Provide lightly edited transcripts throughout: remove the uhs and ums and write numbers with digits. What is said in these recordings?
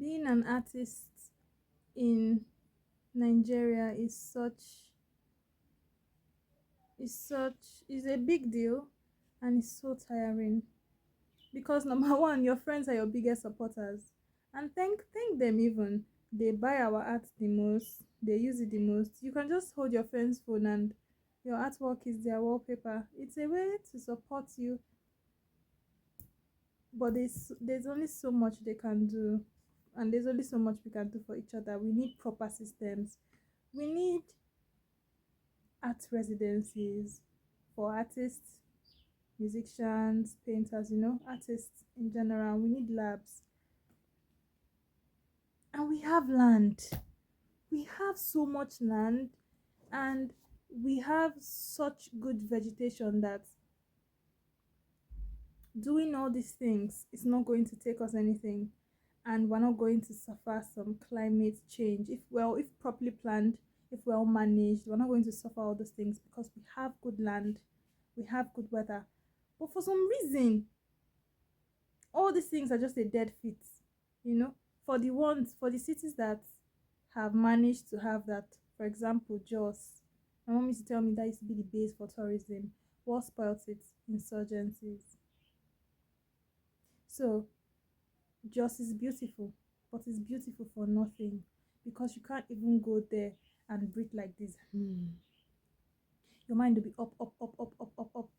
Being an artist in Nigeria is a big deal, and it's so tiring because number one, your friends are your biggest supporters, and thank them. Even they buy our art the most, they use it the most. You can just hold your friend's phone and your artwork is their wallpaper. It's a way to support you, but there's only so much they can do, and there's only so much we can do for each other. We need proper systems. We need art residencies for artists, musicians, painters, artists in general. We need labs. And we have land. We have so much land, and we have such good vegetation that doing all these things is not going to take us anything, and we're not going to suffer some climate change if properly planned, if well managed. We're not going to suffer all those things because we have good land, we have good weather. But for some reason, all these things are just a dead fit, you know for the cities that have managed to have that. For example, Jos. My mom used to tell me that used to be the base for tourism. What spoils it? Insurgencies. So Jos is beautiful, but it's beautiful for nothing because you can't even go there and breathe like this. Your mind will be up, up, up, up, up, up, up.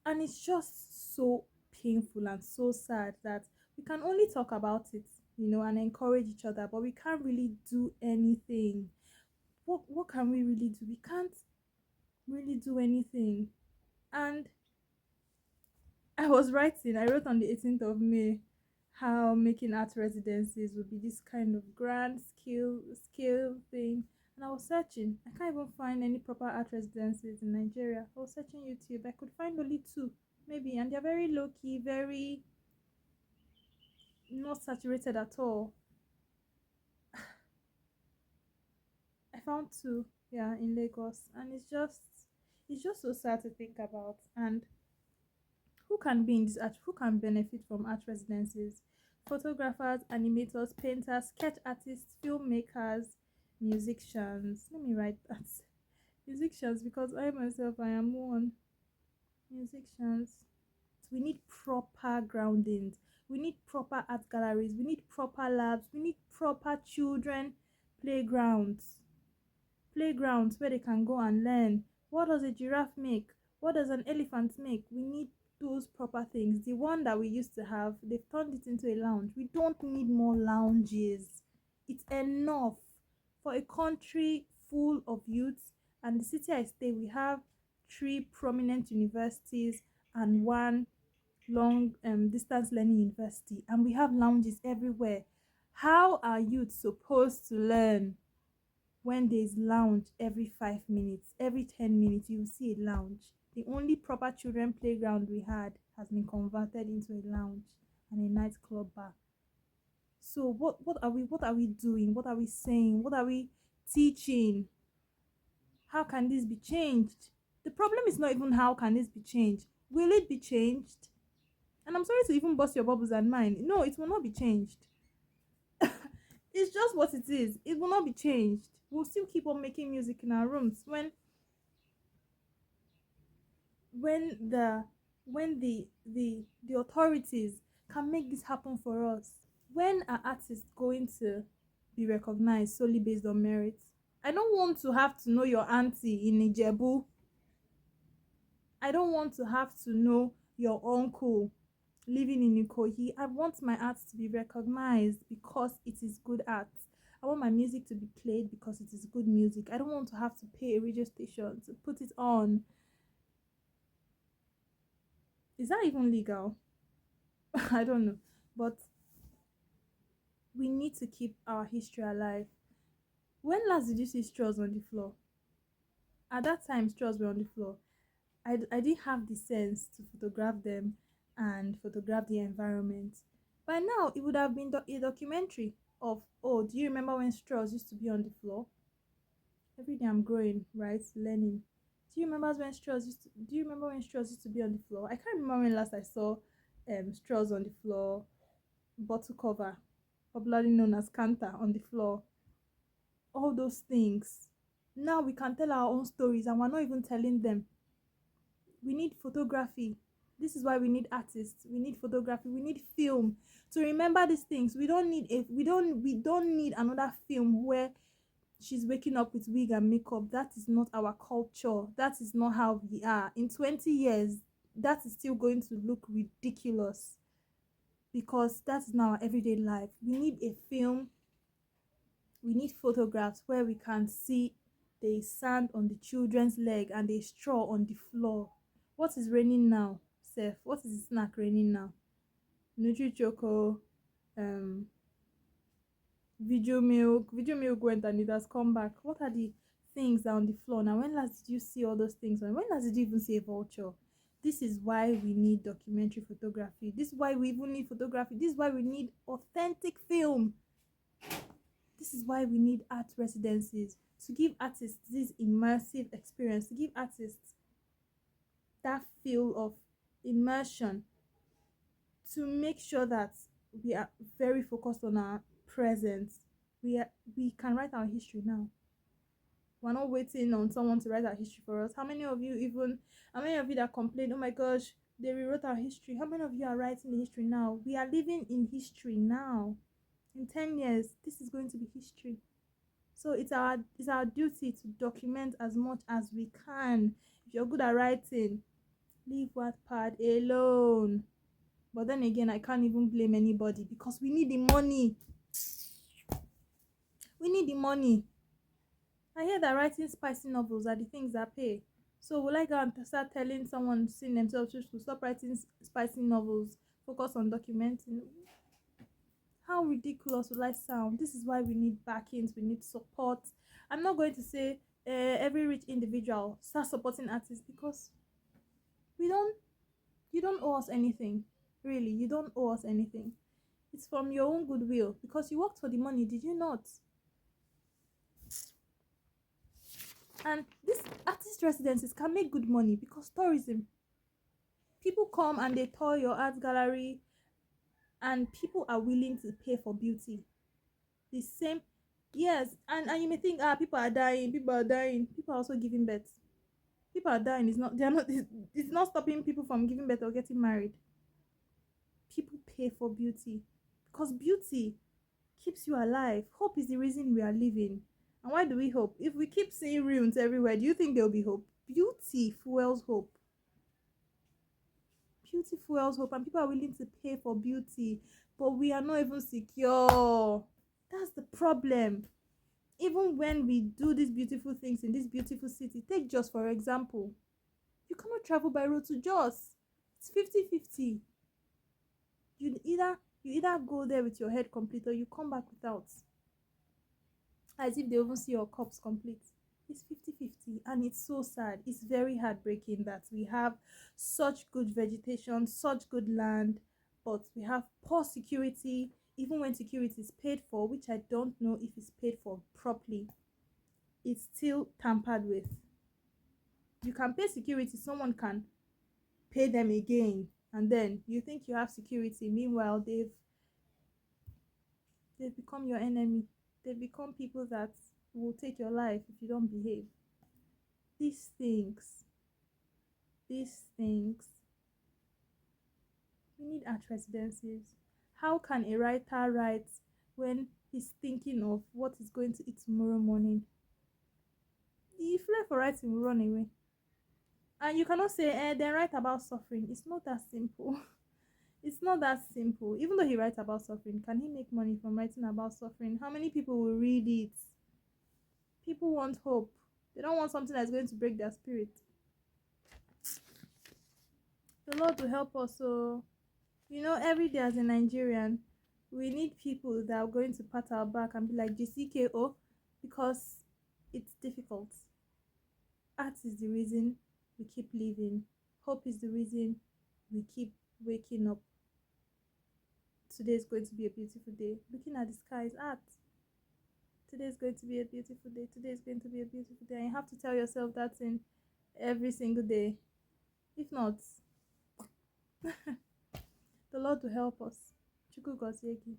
And it's just so painful and so sad that we can only talk about it, and encourage each other, but we can't really do anything. What can we really do? We can't really do anything. And I wrote on the 18th of May how making art residencies would be this kind of grand scale thing. And I was searching. I can't even find any proper art residencies in Nigeria. I was searching YouTube. I could find only two, maybe, and they're very low key, very not saturated at all. I found two, yeah, in Lagos, and it's just so sad to think about. And who can be in this art? Who can benefit from art residencies? Photographers, animators, painters, sketch artists, filmmakers, musicians. Let me write that. Musicians, because I myself I am one. Musicians. We need proper groundings. We need proper art galleries. We need proper labs. We need proper children playgrounds. Playgrounds where they can go and learn. What does a giraffe make? What does an elephant make? We need those proper things. The one that we used to have, they've turned it into a lounge. We don't need more lounges. It's enough for a country full of youths. And the city I stay, we have three prominent universities and one long distance learning university, and we have lounges everywhere. How are youth supposed to learn when there's lounge every 5 minutes, every 10 minutes? You will see a lounge. The only proper children playground we had has been converted into a lounge and a nightclub bar. So what are we doing? What are we saying? What are we teaching? How can this be changed? The problem is not even how can this be changed. Will it be changed? And I'm sorry to even bust your bubbles and mine. No, it will not be changed. It's just what it is. It will not be changed. We'll still keep on making music in our rooms when the authorities can make this happen for us. When are artists going to be recognized solely based on merit? I don't want to have to know your auntie in Ijebu. I don't want to have to know your uncle living in Ikoyi. I want my art to be recognized because it is good art. I want my music to be played because it is good music. I don't want to have to pay a radio station to put it on. Is that even legal? I don't know. But we need to keep our history alive. When last did you see straws on the floor? At that time, straws were on the floor. I didn't have the sense to photograph them and photograph the environment. By now, it would have been a documentary of, oh, do you remember when straws used to be on the floor? Every day I'm growing, right? Learning. Do you remember when straws used to be on the floor? I can't remember when last I saw straws on the floor, bottle cover. popularly known as Kanta, on the floor. All those things. Now we can tell our own stories and we're not even telling them. We need photography. This is why we need artists. We need photography. We need film to remember these things. We don't need another film where she's waking up with wig and makeup. That is not our culture. That is not how we are. In 20 years, that is still going to look ridiculous because that is not our everyday life. We need a film. We need photographs where we can see the sand on the children's leg and the straw on the floor. What is raining now, Seth? What is the snack raining now? Nutri Choco, um, Video milk went and it has come back. What are the things that are on the floor now? When last did you see all those things? When last did you even see a vulture? This is why we need documentary photography. This is why we even need photography. This is why we need authentic film. This is why we need art residencies, to give artists this immersive experience, to give artists that feel of immersion, to make sure that we are very focused on our present. We can write our history now. We're not waiting on someone to write our history for us. How many of you that complain, oh my gosh, they rewrote our history? How many of you are writing the history now? We are living in history now. In 10 years, this is going to be history. So it's our duty to document as much as we can. If you're good at writing, leave Wattpad alone. But then again, I can't even blame anybody because we need the money. We need the money. I hear that writing spicy novels are the things that pay. So will I go and start telling someone seeing themselves to stop writing spicy novels, focus on documenting? How ridiculous will I sound? This is why we need backings, we need support. I'm not going to say every rich individual start supporting artists because you don't owe us anything. Really, you don't owe us anything. It's from your own goodwill because you worked for the money, did you not? And these artist residencies can make good money because tourism. People come and they tour your art gallery and people are willing to pay for beauty. The same, yes, and you may think, people are dying, people are also giving birth. People are dying, it's not stopping people from giving birth or getting married. People pay for beauty because beauty keeps you alive. Hope is the reason we are living. And why do we hope? If we keep seeing ruins everywhere, do you think there'll be hope? Beauty fuels hope. Beauty fuels hope, and people are willing to pay for beauty, but we are not even secure. That's the problem. Even when we do these beautiful things in this beautiful city, take Jos for example. You cannot travel by road to Jos. It's 50-50. You either go there with your head complete or you come back without. As if they even see your cups complete. It's 50-50, and it's so sad. It's very heartbreaking that we have such good vegetation, such good land, but we have poor security. Even when security is paid for, which I don't know if it's paid for properly, it's still tampered with. You can pay security, someone can pay them again, and then you think you have security. Meanwhile, they've become your enemy. They've become people that will take your life if you don't behave. These things. We need art residencies. How can a writer write when he's thinking of what he's going to eat tomorrow morning? The flair for writing will run away. And you cannot say, then write about suffering. It's not that simple. It's not that simple. Even though he writes about suffering, can he make money from writing about suffering? How many people will read it? People want hope. They don't want something that's going to break their spirit. The Lord will help us. So, every day as a Nigerian, we need people that are going to pat our back and be like GCKO, because it's difficult. Art is the reason we keep living. Hope is the reason we keep waking up. Today is going to be a beautiful day. Looking at the sky is art. Today is going to be a beautiful day. Today is going to be a beautiful day. And you have to tell yourself that in every single day. If not, the Lord will help us. Chukwu Gosiegi.